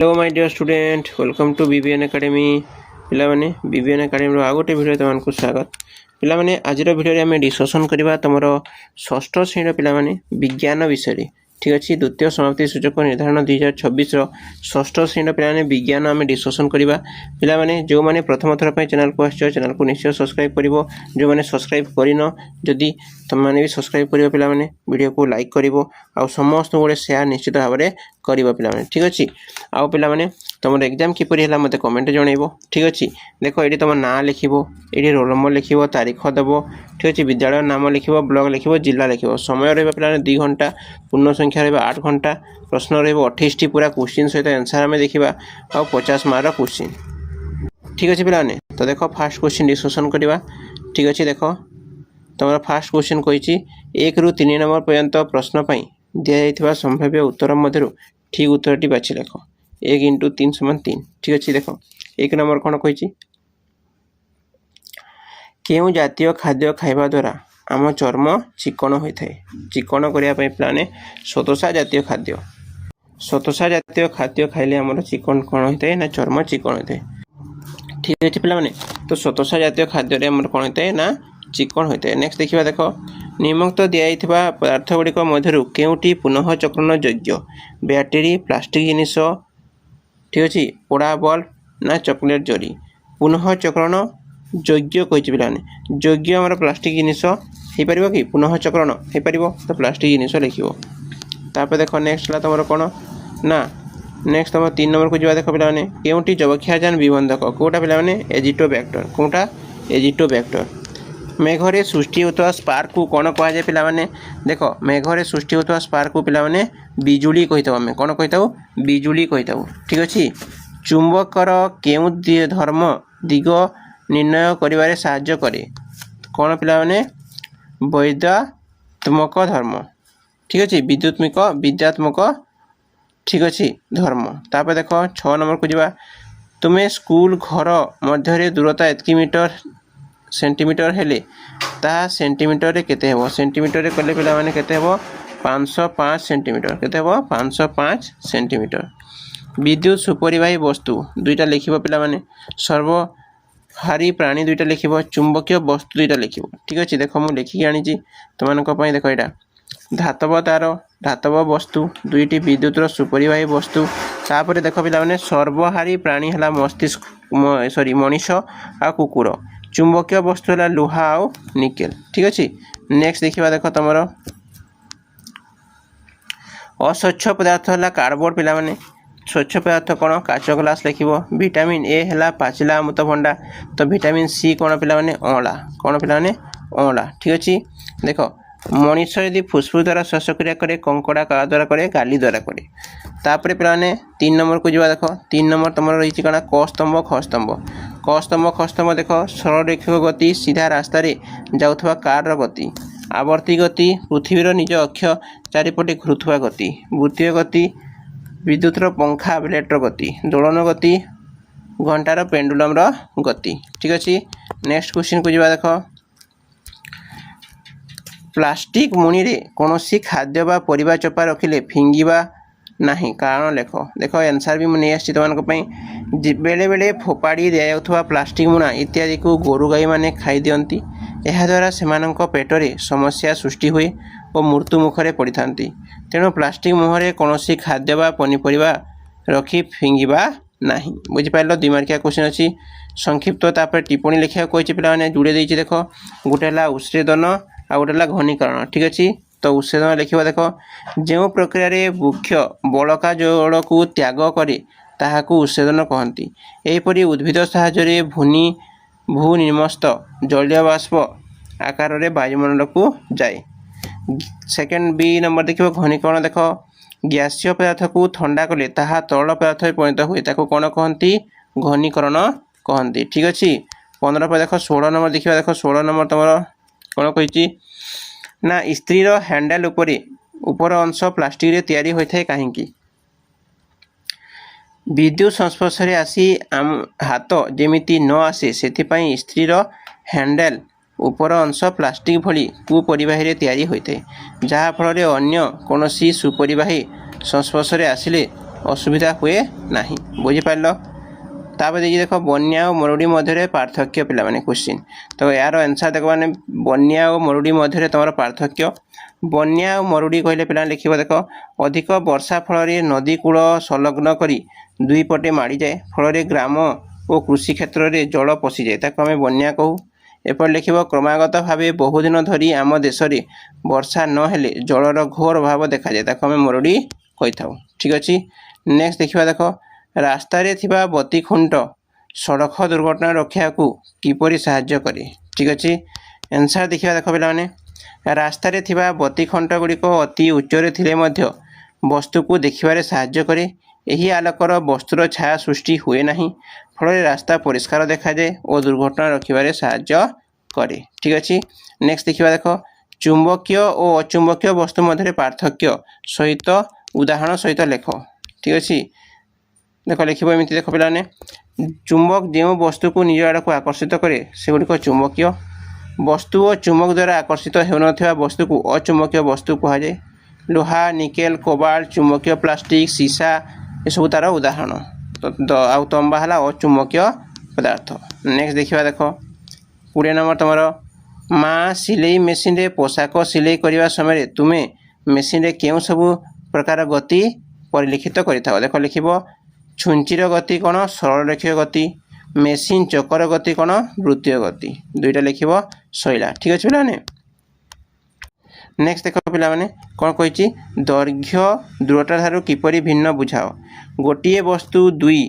Hello my dear student welcome to BBN academy पिलामाने BBN academy आ गोटे video तुमको स्वागत पिलामाने आज वीडियो आम डिस्कसन करवा तुम षष्ठ श्रेणी पिलामाने विज्ञान विषय ठीक अच्छे द्वितीय समाप्ति सूचक निर्धारण 2026 षष्ठ श्रेणी पिलाने विज्ञान आम डिस्कसन करवा पिलामाने जो मैंने प्रथम थर पर चैनल को आसो चैनल को निश्चय सब्सक्राइब कर जो मैंने सब्सक्राइब करन जदि तुम मैंने भी सब्सक्राइब कर पिलामाने वीडियो को लाइक कर आ समस्त गोटे शेयर निश्चित भाव में कर पिलामाने ठीक अच्छे आउ पिलामाने तुम एग्जाम किपरि है मत कमेंट जनइब ठीक अच्छे देख ये तुम ना लिख ये रोल नंबर लिख तारीख दब ठीक अच्छे विद्यालय नाम लिख ब्लॉक लिख जिला लिख समय रहा पे 2 घंटा पूर्ण संख्या रहा 8 घंटा प्रश्न रहा 28 पूरा क्वेश्चन सहित आंसर आम देखा आ 50 मार्क क्वेश्चन ठीक अच्छे पिलाने तो देख फास्ट क्वेश्चन डिस्कसन करवा ठीक अच्छे देख तुम फास्ट क्वेश्चन कही 1 ରୁ 3 नंबर पर्यंत प्रश्न दि जाता संभाव्य उत्तर मध्य ठीक उत्तर बाछि लेख 1 × 3 = 3 ठीक अच्छे देख 1 नंबर कौन कही केउ जातीय खाद्य खाइबा द्वारा आम चर्म चिकण होता है चिकण करने प्लाने सतोषा जातीय खाद्य सतोषा जातीय खाद्य खाइले आम चिकन कौन होता है ना चर्म चिकण होता है ठीक अच्छे पे तो सतोषा जातीय खाद्य आम कौन होता है ना चिकन होता है नेक्स्ट देखा देख निम्नोक्त दिया पदार्थ गुड़िक मध्य केउटी पुनः चक्रण योग्य बैटेरी प्लास्टिक जिनिस ठीक अच्छे पोड़ा बल्ब ना चॉकलेट जरी पुनः चक्रण योग्य कही पाने योग्य आम प्लास्टिक जिनिस हो पार कि पुनः चक्रण हो पार तो प्लास्टिक जिनिस लिख देख नेक्स्ट है तुम कौन ना नेक्स्ट तुम 3 नंबर को जा देख पे केउटी जबक्षाजान विबंधक कौटा पे एजिटोबैक्टर कौटा एजिटोबैक्टर मेघरे सृष्टि होता स्पार्क को कौन कहुए पे देख मेघरे सृष्टि होता स्पार्क को पे बिजुली कही आम कौन कही बिजुली कही ठीक अच्छे चुंबकर केउ धर्म दिग निर्णय करिवारे साहाय्य करे कौन पे वैद्यात्मक धर्म ठीक अच्छे विद्यात्मक ठीक अच्छे धर्म तापर देख 6 नंबर को जा तुम्हें स्कूल घर मध्य दूरता एतकी मीटर सेंटीमीटर हेले ताहा सेंटीमीटर रे केते हेबो सेंटीमीटर रे कले पिला माने केते हेबो 505 सेंटीमीटर केते हेबो 505 सेंटीमीटर विद्युत सुपरिवाही वस्तु दुईटा लिखिबो पिला माने सर्वहारी प्राणी दुईटा लिखिबो चुंबकीय वस्तु दुईटा लिखिबो ठीक अछि देखो मु लिखि आनी छी तमानको पई देखो एटा धातव तार धातव वस्तु दुईटी विद्युत रो सुपरिवाही वस्तु तापर देखो पिला माने सर्वहारी प्राणी हला मस्तिष्क सॉरी मनीष आ कुकुर चुंबकीय वस्तु है लुहा आ निकेल ठीक अच्छे नेक्स्ट देखा देख तुम अस्वच्छ पदार्थ है कार्डबोर्ड पिला माने स्वच्छ पदार्थ कौन काच ग्लास लिख विटामिन ए है पाचिला अमृतभंडा तो विटामिन सी कौन पिला माने अँला कौन पिला माने अँला ठीक अच्छे देख मनीष यदि फुस्फुस द्वारा श्वासक्रिया करे कंकड़ा का द्वारा करे गाली द्वारा करे तापर पे 3 नंबर को जा देख 3 नंबर तुम रही कौन क स्तंभ ख स्तंभ क स्तंभ ख स्तंभ देख सरलरेखिक गति सीधा रास्तार जाऊथवा कार गति आवर्ती गति पृथ्वीर निज अक्ष चारिपटे घुरुवा गति वृत्तीय गति विद्युतर पंखा ब्लेडर गति दोलन गति घंटार पेंडुलम गति ठीक अच्छे नेक्स्ट क्वेश्चन को जा देख प्लास्टिक मुनि रे कौनसी खाद्य बा परिबा चोपा रखिले फिंगिबा नहीं कारण लेख देख आंसर भी मुझे आसी तुम बेले बेले फोपाड़ी दि जाऊथवा प्लास्टिक मुना इत्यादि को गोरु गाई माने खाई दियंती एहा द्वारा सेमानंक पेटरे समस्या सृष्टि हुए और मृत्यु मुखरे पड़ी थांती तेणु प्लास्टिक मुहरे कौनसी खाद्य बा पनीपरिबा रखी फिंगिबा नहीं बुझिपार 2 मार्किया क्वेश्चन अच्छी संक्षिप्त तापर टिप्पणी लिखा कही पे जोड़े देती देख गोटे है उत्सेदन आ गोटे है घनीकरण ठीक अच्छे तो उत्सेदन लिखा देख जो प्रक्रिया वृक्ष बड़का जड़ को त्याग करे ताहाकू उत्सेदन कहती यहीपरि उद्भिद साहाय्य भूनि भू निर्मस्त जलीय बाष्प आकार रे वायुमंडल को जाए सेकेंड बी नंबर देख घनीकरण देख गैसीय पदार्थ को ठंडा कले ताहा तरल पदार्थ में परिणत हुए ताको कौन कहती घनीकरण कहती ठीक अच्छे 15 पर देख 16 नंबर देखा देख 16 नंबर तुम कौन कही ना स्त्री हैंडल ऊपर अंश प्लास्टिक रे तैयारी होता है कहीं विद्युत संस्पर्श रे आसी हाथ जेमिति न आसे से स्त्री हैंडल ऊपर अंश प्लास्टिक भली कुपरिवाही रे तैयारी होता है जहाँफल अन्य कौन सुपरिवाही संस्पर्श रे आसिले असुविधा हुए नहीं बुझीपार। तापर देखिए देख बन्या और मरुड़ी मध्य पार्थक्य पे क्वेश्चन तो यार आंसर देख मैंने बन्या और मरुड़ी मध्य तुम पार्थक्य बन्या और मरुड़ी कहले पे लिख देख अधिक वर्षा फल नदी कूल संलग्न कर दुई पटे माड़ी जाए फल ग्राम और कृषि क्षेत्र में जल पशि जाए ताको आम बन्या कहू। एपर लिख क्रमागत भाव बहुदिन धरी आम देश में वर्षा नहेले जलर घोर अभाव देखा जाए ताको आम मरुड़ी कही था। ठीक अच्छे नेक्स्ट देखा देख रास्तार थिबा बत्ती खुंट सड़क दुर्घटना रक्षा को किपरि साहाय्य करे। ठीक अच्छे आंसर देखा देख पे रास्तार थिबा बत्ती खुंट गुड़िक अति उच्चरे थिले मध्य वस्तु को देखिबारे साहाय्य करे। यही आलोकर वस्तुर छाया सृष्टि हुए नहीं फल रास्ता परिष्कार देखा जाए और दुर्घटना रखिबारे साहाय्य करे। ठीक अच्छे नेक्स्ट देखा देख चुंबकीय और अचुंबकीय वस्तु मध्य पार्थक्य सहित उदाहरण सहित लेख। ठीक अच्छे देख लिख एमती देख पे चुंबक जो वस्तु को निज आड़ को आकर्षित करे से गुड़िक चुंबकीय वस्तु और चुंबक द्वारा आकर्षित होना वस्तु को अचुंबकीय वस्तु कहुए। लोहा निकेल कोबाल्ट चुंबकीय प्लास्टिक सीसा ये सब तार उदाहरण तो आउ तंबा है अचुंबकीय पदार्थ। नेक्स्ट देखा देख 20 नंबर तुम माँ सिलाई मेसीन रे पोशाक सिलाई करने समय तुम्हें मेसीन रे केउं सब प्रकार गति परिलिखित करता देख लिख छुंचीर गति कौन सरल रेखीय गति मेसीन चकर गति कौन वृत्तीय गति दुईटा लिख सैला। ठीक अच्छे पे नेक्स्ट देख पे कौन कही दैर्घ्य दूरता ठारू किपरि भिन्न बुझाओ गोटे वस्तु दुई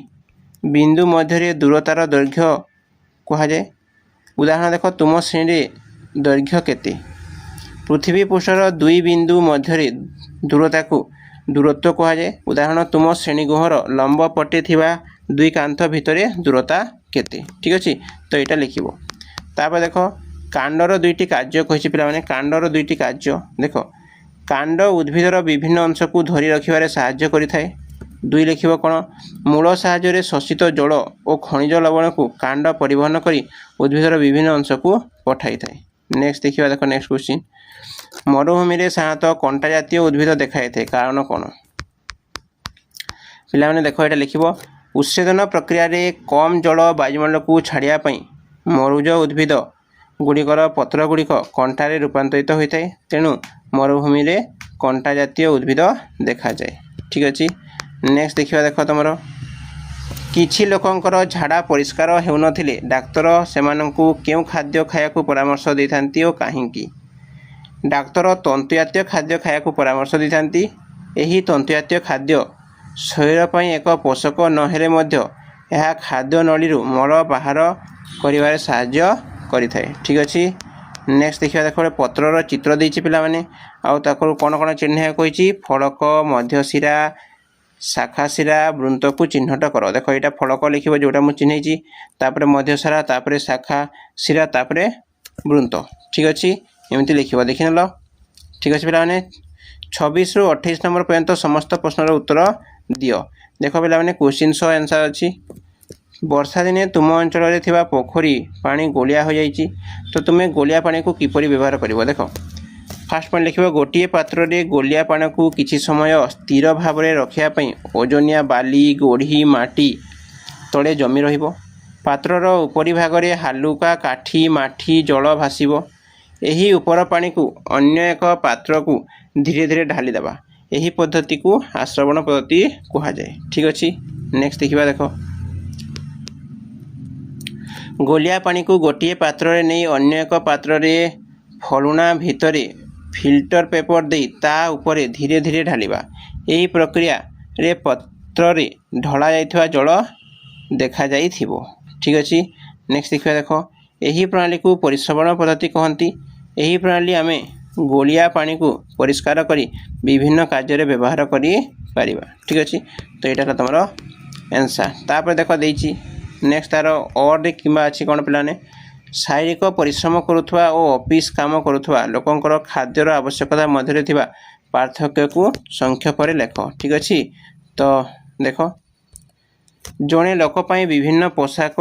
बिंदु मध्य दूरतार दैर्घ्य कहुए। उदाहरण देख तुम श्रेणी दैर्घ्य केते पृथ्वी पृष्ठर दुई बिंदु मध्य दूरता को दूरत्व कहुए। उदाहरण तुम श्रेणीगृहर लंब पटे थिबा दुई कांथ भितर दूरता केते। ठीक अच्छे तो यहाँ लिख तापर देख कांडर दुईटी कार्य कही पे कांडर दुईटी कार्य देख कांड उद्भिदर विभिन्न अंश को धरी रखिबारे साहाय्य करिथाए। दुई लिख कौन मूल साहाय्य शोषित जल और खनिज लवण को कांड परिवहन करी उद्भिदर विभिन्न अंश को पठाई थाए। नेक्स्ट देखिए देख नेक्स्ट क्वेश्चन मरुभूमि रे साधारणतः कंटा जातीय उद्भिद देखाई थे कारण कौन पे देख यहाँ लिख उत्सेदन प्रक्रिया रे कम जल वायुमंडल को छाड़िया मरुज उद्भिद गुड़िकर पत्र गुड़िक कंटारे रूपांतरित होता है तेणु मरुभूमि रे कंटा जातीय उद्भिद देखा जाए। ठीक अच्छे नेक्स्ट देखा देख तुम किछि लोकंकर झाड़ा परिष्कार हेउनथिले डाक्तर सेमानंकु केउ खाद्य खाया परामर्श देथांती और काहींकी। डाक्तर तंतुजातीय खाद्य खाया परामर्श देथांती। एही तंतुजातीय खाद्य शरीर पर एक पोषक नहेले मध्य यह खाद्य नली मल बाहर करिवारे साहाय्य करिथाए। ठीक अच्छे नेक्स्ट देखा देख पत्रर चित्र देछि पिला माने आउ ताकर कोन कोन चिन्ह कहिछि फलक मध्यशिरा शाखा शिरा वृंत को चिन्हट कर देख यहाँ फलक लिख जोटा मुझे चिन्हैची तापर मध्यसारा तापर शाखा शिरा तापर वृंत। ठीक अच्छे एमती लिख देखी नेल। ठीक अच्छे पे 26 ରୁ 28 नंबर पर्यंत समस्त प्रश्नर उत्तर दियो। देख पे क्वेश्चन सह आंसर अच्छी वर्षा दिने तुम अंचल थिबा पोखरी पानी गोलिया हो जाइछि तो तुम्हें गोलिया पानी को किपरि व्यवहार करिवो। देख फास्ट पॉइंट लिख गोटे पात्र रे गोलिया पानी को किछि समय स्थिर भाव में रखापी ओजनिया बाली गोढ़ी माटी तले जमी रहिबो। पात्रर उपरी भाग में हालुका काठी माठी जल भासीबो। एही उपर पानी को अन्य एक पात्र को धीरे धीरे ढाली देबा यही पद्धति को आश्रवण पद्धति कहा जाए। ठीक अच्छे नेक्स्ट देखा देख गोलिया पानी को गोटे पात्र रे नहीं अन्य एक पात्र रे फलुणा भितरे फिल्टर पेपर दे ता उपरे धीरे धीरे ढालिबा यही प्रक्रिया रे पत्र रे ढला जाइथवा जल देखा जाइथिबो। ठीक अच्छे नेक्स्ट देखा देख यही प्रणाली को परिश्रवण पद्धति कहती। यही प्रणाली आमे गोलिया पानी को परिष्कार करी विभिन्न कार्य व्यवहार करी परिबा। ठीक अच्छे तो यहाँ तुम आंसर तापर देख देछि नेक्स्ट तार और किंबा अच्छी कौन पे शारीरिक परिश्रम करुवा और ऑफिस काम करुवा लोकंकर खाद्यर आवश्यकता मध्य थिबा पार्थक्य को संक्षेप लेख। ठीक अच्छे तो देख जड़े लोकपाई विभिन्न पोशाक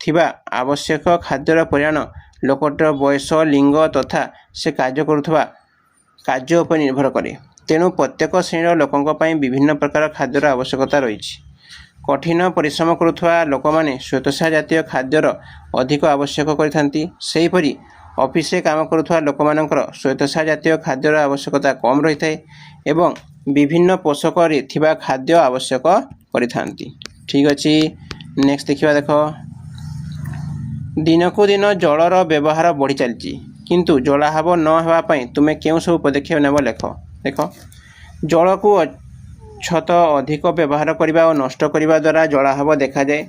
थिबा आवश्यक खाद्यर परिमाण लोकटर बयस लिंग तथा से कार्य करुवा कार्य उपर निर्भर करे। ତେଣୁ ପ୍ରତ୍ୟେକ ଶ୍ରେଣୀର ଲୋକଙ୍କ ପାଇଁ ବିଭିନ୍ନ ପ୍ରକାର ଖାଦ୍ୟର ଆବଶ୍ୟକତା ରହିଛି। କଠିନ ପରିଶ୍ରମ କରୁଥିବା ଲୋକମାନେ ଶ୍ୱେତସାର ଜାତୀୟ ଖାଦ୍ୟର ଅଧିକ ଆବଶ୍ୟକ କରିଥାନ୍ତି। ସେହିପରି ଅଫିସରେ କାମ କରୁଥିବା ଲୋକମାନଙ୍କର ଶ୍ୱେତସାର ଜାତୀୟ ଖାଦ୍ୟର ଆବଶ୍ୟକତା କମ୍ ରହିଥାଏ ଏବଂ ବିଭିନ୍ନ ପୋଷକରେ ଥିବା ଖାଦ୍ୟ ଆବଶ୍ୟକ କରିଥାନ୍ତି। ଠିକ୍ ଅଛି, ନେକ୍ସଟ ଦେଖିବା। ଦେଖ, ଦିନକୁ ଦିନ ଜଳର ବ୍ୟବହାର ବଢ଼ି ଚାଲିଛି, କିନ୍ତୁ ଜଳାଭାବ ନ ହେବା ପାଇଁ ତୁମେ କେଉଁ ସବୁ ପଦକ୍ଷେପ ନେବ ଲେଖ। ଦେଖ, ଜଳକୁ ଅଛତ ଅଧିକ ବ୍ୟବହାର କରିବା ଓ ନଷ୍ଟ କରିବା ଦ୍ୱାରା ଜଳାଭାବ ଦେଖାଯାଏ।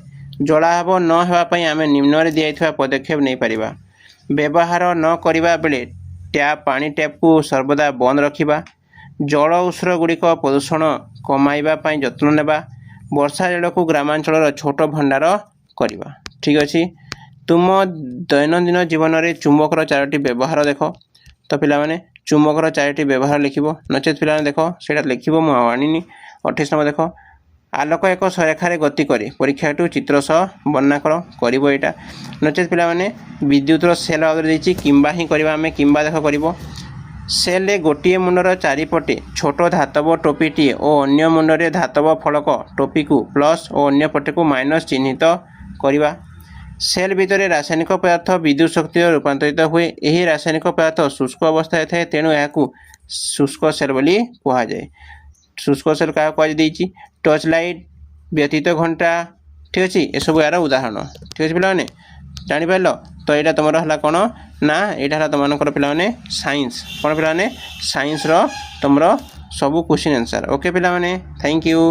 ଜଳାଭାବ ନ ହେବା ପାଇଁ ଆମେ ନିମ୍ନରେ ଦିଆଯାଇଥିବା ପଦକ୍ଷେପ ନେଇପାରିବା। ବ୍ୟବହାର ନ କରିବା ବେଳେ ପାଣି ଟ୍ୟାପକୁ ସର୍ବଦା ବନ୍ଦ ରଖିବା। ଜଳ ଉତ୍ସଗୁଡ଼ିକ ପ୍ରଦୂଷଣ କମାଇବା ପାଇଁ ଯତ୍ନ ନେବା। ବର୍ଷା ଜଳକୁ ଗ୍ରାମାଞ୍ଚଳର ଛୋଟ ଭଣ୍ଡାର କରିବା। ଠିକ୍ ଅଛି, ତୁମ ଦୈନନ୍ଦିନ ଜୀବନରେ ଚୁମ୍ବକର 4ଟି ବ୍ୟବହାର ଦେଖ। ତ ପିଲାମାନେ ଚୁମ୍ବକର 4ଟି ବ୍ୟବହାର ଲେଖିବ, ନଚେତ୍ ପିଲାମାନେ ଦେଖ ସେଇଟା ଲେଖିବ, ମୁଁ ଆଉ ଆଣିନି। 28 ନମ୍ବର ଦେଖ, ଆଲୋକ ଏକ ସରେଖାରେ ଗତି କରେ, ପରୀକ୍ଷାଠୁ ଚିତ୍ର ସହ ବର୍ଣ୍ଣନା କରିବ ଏଇଟା। ନଚେତ୍ ପିଲାମାନେ ବିଦ୍ୟୁତର ସେଲ୍ ଆଗରେ ଦେଇଛି, କିମ୍ବା ହିଁ କରିବା ଆମେ, କିମ୍ବା ଦେଖ କରିବ। ସେଲ୍ରେ ଗୋଟିଏ ମୁଣ୍ଡର ଚାରିପଟେ ଛୋଟ ଧାତବ ଟୋପିଟିଏ ଓ ଅନ୍ୟ ମୁଣ୍ଡରେ ଧାତବ ଫଳକ ଟୋପିକୁ ପ୍ଲସ୍ ଓ ଅନ୍ୟ ପଟକୁ ମାଇନସ୍ ଚିହ୍ନିତ କରିବା। ସେଲ୍ ଭିତରେ ରାସାୟନିକ ପଦାର୍ଥ ବିଦ୍ୟୁତ୍ ଶକ୍ତିରେ ରୂପାନ୍ତରିତ ହୁଏ। ଏହି ରାସାୟନିକ ପଦାର୍ଥ ଶୁଷ୍କ ଅବସ୍ଥାରେ ଥାଏ, ତେଣୁ ଏହାକୁ ଶୁଷ୍କ ସେଲ୍ ବୋଲି କୁହାଯାଏ। ଶୁଷ୍କ ସେଲ୍ କାହାକୁ କୁହାଯାଇଛି? ଟର୍ଚ୍ଚ ଲାଇଟ୍, ବ୍ୟତୀତ ଘଣ୍ଟା। ଠିକ୍ ଅଛି, ଏସବୁ ଏହାର ଉଦାହରଣ। ଠିକ୍ ଅଛି ପିଲାମାନେ, ଜାଣିପାରିଲ? ତ ଏଇଟା ତୁମର ହେଲା କ'ଣ ନା, ଏଇଟା ହେଲା ତୁମମାନଙ୍କର ପିଲାମାନେ ସାଇନ୍ସ। କ'ଣ ପିଲାମାନେ? ସାଇନ୍ସର ତୁମର ସବୁ କ୍ୱେଶ୍ଚିନ୍ ଆନ୍ସର୍। ଓକେ ପିଲାମାନେ, ଥ୍ୟାଙ୍କ ୟୁ।